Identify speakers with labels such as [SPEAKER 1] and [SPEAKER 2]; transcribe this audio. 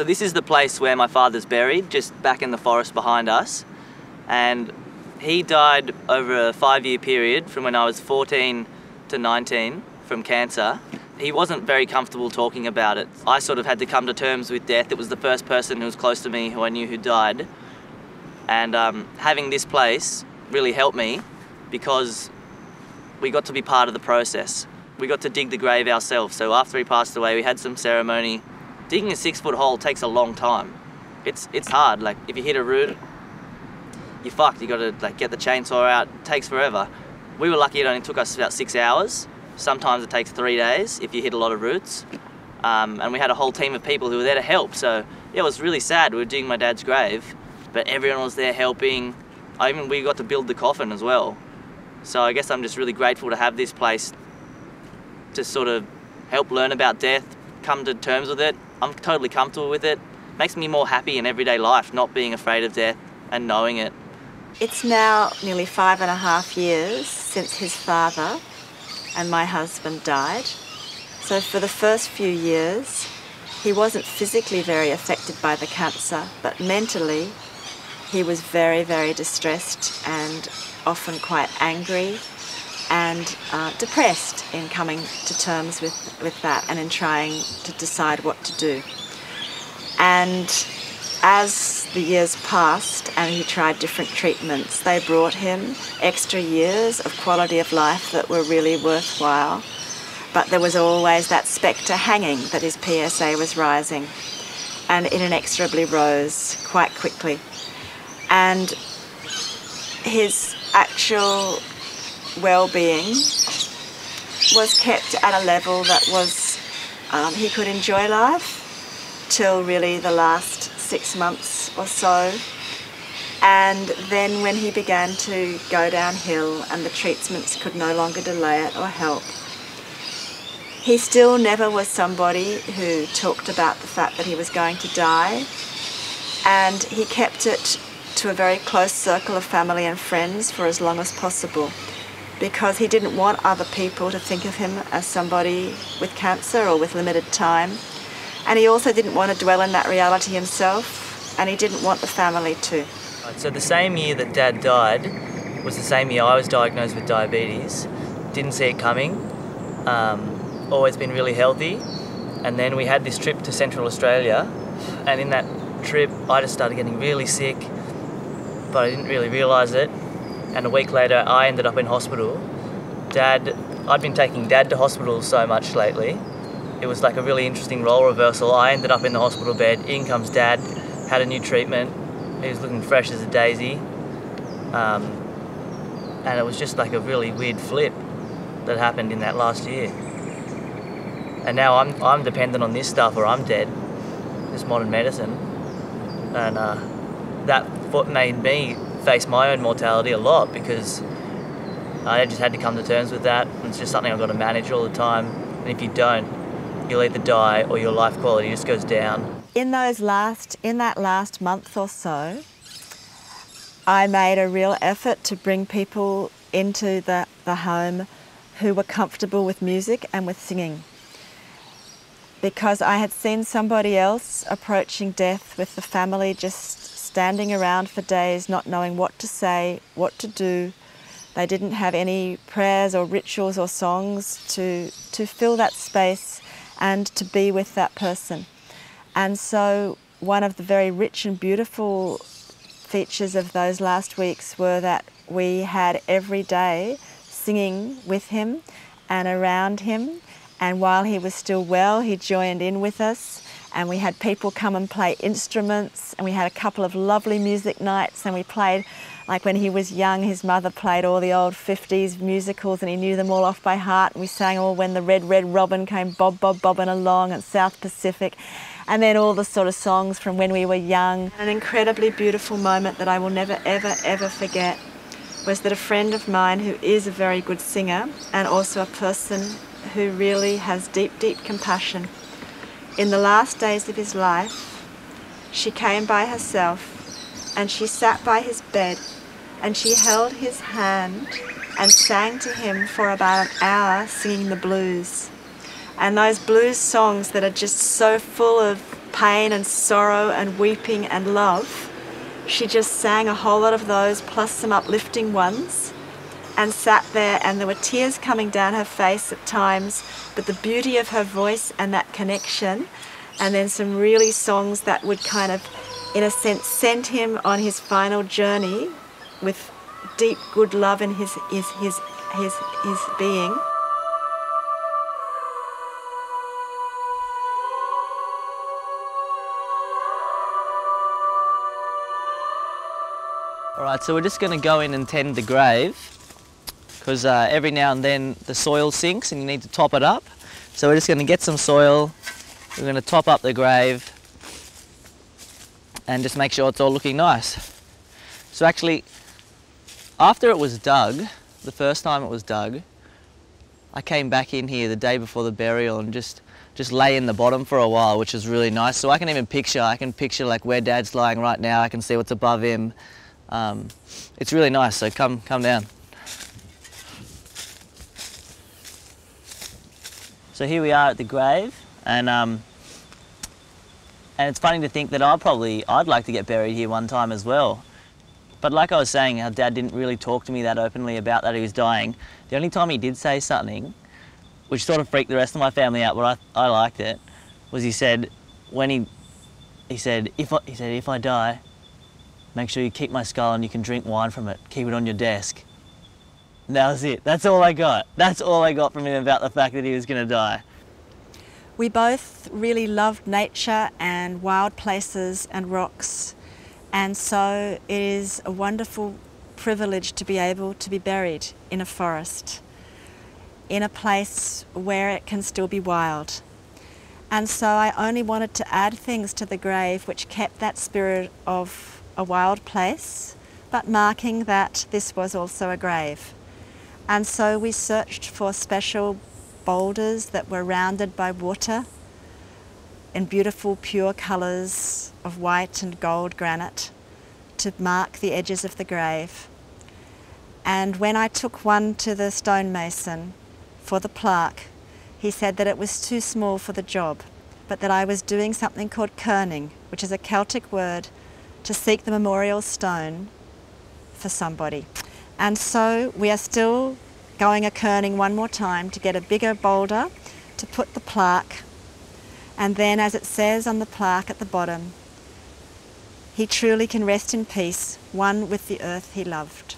[SPEAKER 1] So this is the place where my father's buried, just back in the forest behind us. And he died over a 5-year period from when I was 14 to 19 from cancer. He wasn't very comfortable talking about it. I sort of had to come to terms with death. It was the first person who was close to me who I knew who died. And having this place really helped me because we got to be part of the process. We got to dig the grave ourselves. So after he passed away, we had some ceremony. Digging a 6-foot hole takes a long time. It's hard. Like if you hit a root, you're fucked. You got to like get the chainsaw out. It takes forever. We were lucky it only took us about 6 hours. Sometimes it takes 3 days if you hit a lot of roots. And we had a whole team of people who were there to help. So yeah, it was really sad. We were digging my dad's grave, but everyone was there helping. We got to build the coffin as well. So I guess I'm just really grateful to have this place to sort of help learn about death, come to terms with it. I'm totally comfortable with it. Makes me more happy in everyday life, not being afraid of death and knowing it.
[SPEAKER 2] It's now nearly 5.5 years since his father and my husband died. So for the first few years, he wasn't physically very affected by the cancer, but mentally, he was very, very distressed and often quite angry and depressed in coming to terms with that and in trying to decide what to do. And as the years passed and he tried different treatments, they brought him extra years of quality of life that were really worthwhile. But there was always that spectre hanging that his PSA was rising, and it inexorably rose quite quickly. And his actual well-being was kept at a level that was he could enjoy life till really the last 6 months or so. And then when he began to go downhill and the treatments could no longer delay it or help, he still never was somebody who talked about the fact that he was going to die, and he kept it to a very close circle of family and friends for as long as possible, because he didn't want other people to think of him as somebody with cancer or with limited time. And he also didn't want to dwell in that reality himself, and he didn't want the family to.
[SPEAKER 1] So the same year that Dad died was the same year I was diagnosed with diabetes. Didn't see it coming. Always been really healthy. And then we had this trip to Central Australia, and in that trip I just started getting really sick, but I didn't really realise it. And a week later I ended up in hospital. I'd been taking Dad to hospital so much lately. It was like a really interesting role reversal. I ended up in the hospital bed, in comes Dad, had a new treatment. He was looking fresh as a daisy. And it was just like a really weird flip that happened in that last year. And now I'm dependent on this stuff or I'm dead, this modern medicine. And that made me face my own mortality a lot, because I just had to come to terms with that. It's just something I've got to manage all the time. And if you don't, you'll either die or your life quality just goes down.
[SPEAKER 2] In that last month or so, I made a real effort to bring people into the home who were comfortable with music and with singing, because I had seen somebody else approaching death with the family just standing around for days not knowing what to say, what to do. They didn't have any prayers or rituals or songs to fill that space and to be with that person. And so one of the very rich and beautiful features of those last weeks were that we had every day singing with him and around him. And while he was still well, he joined in with us, and we had people come and play instruments, and we had a couple of lovely music nights, and we played, like when he was young, his mother played all the old 50s musicals and he knew them all off by heart, and we sang all When the Red, Red Robin Came Bob, Bob, Bobbing Along, and South Pacific, and then all the sort of songs from when we were young. An incredibly beautiful moment that I will never, ever, ever forget was that a friend of mine who is a very good singer and also a person who really has deep, deep compassion, in the last days of his life, she came by herself and she sat by his bed and she held his hand and sang to him for about an hour, singing the blues. And those blues songs that are just so full of pain and sorrow and weeping and love, she just sang a whole lot of those plus some uplifting ones and sat there, and there were tears coming down her face at times, but the beauty of her voice and that connection, and then some really songs that would kind of, in a sense, send him on his final journey with deep good love in his being.
[SPEAKER 1] Alright, so we're just going to go in and tend the grave, because every now and then the soil sinks and you need to top it up. So we're just going to get some soil, we're going to top up the grave and just make sure it's all looking nice. So actually, after it was dug, the first time it was dug, I came back in here the day before the burial and just lay in the bottom for a while, which is really nice. So I can picture like where Dad's lying right now, I can see what's above him. It's really nice, so come down. So here we are at the grave, and it's funny to think that I'd like to get buried here one time as well. But like I was saying, how Dad didn't really talk to me that openly about that he was dying. The only time he did say something, which sort of freaked the rest of my family out, but I liked it, was he said, if I die, make sure you keep my skull and you can drink wine from it. Keep it on your desk. And that was it. That's all I got. That's all I got from him about the fact that he was going to die.
[SPEAKER 2] We both really loved nature and wild places and rocks, and so it is a wonderful privilege to be able to be buried in a forest, in a place where it can still be wild. And so I only wanted to add things to the grave which kept that spirit of a wild place, but marking that this was also a grave. And so we searched for special boulders that were rounded by water in beautiful pure colours of white and gold granite to mark the edges of the grave. And when I took one to the stonemason for the plaque, he said that it was too small for the job, but that I was doing something called kerning, which is a Celtic word to seek the memorial stone for somebody. And so we are still going a kerning one more time to get a bigger boulder to put the plaque. And then, as it says on the plaque at the bottom, he truly can rest in peace, one with the earth he loved.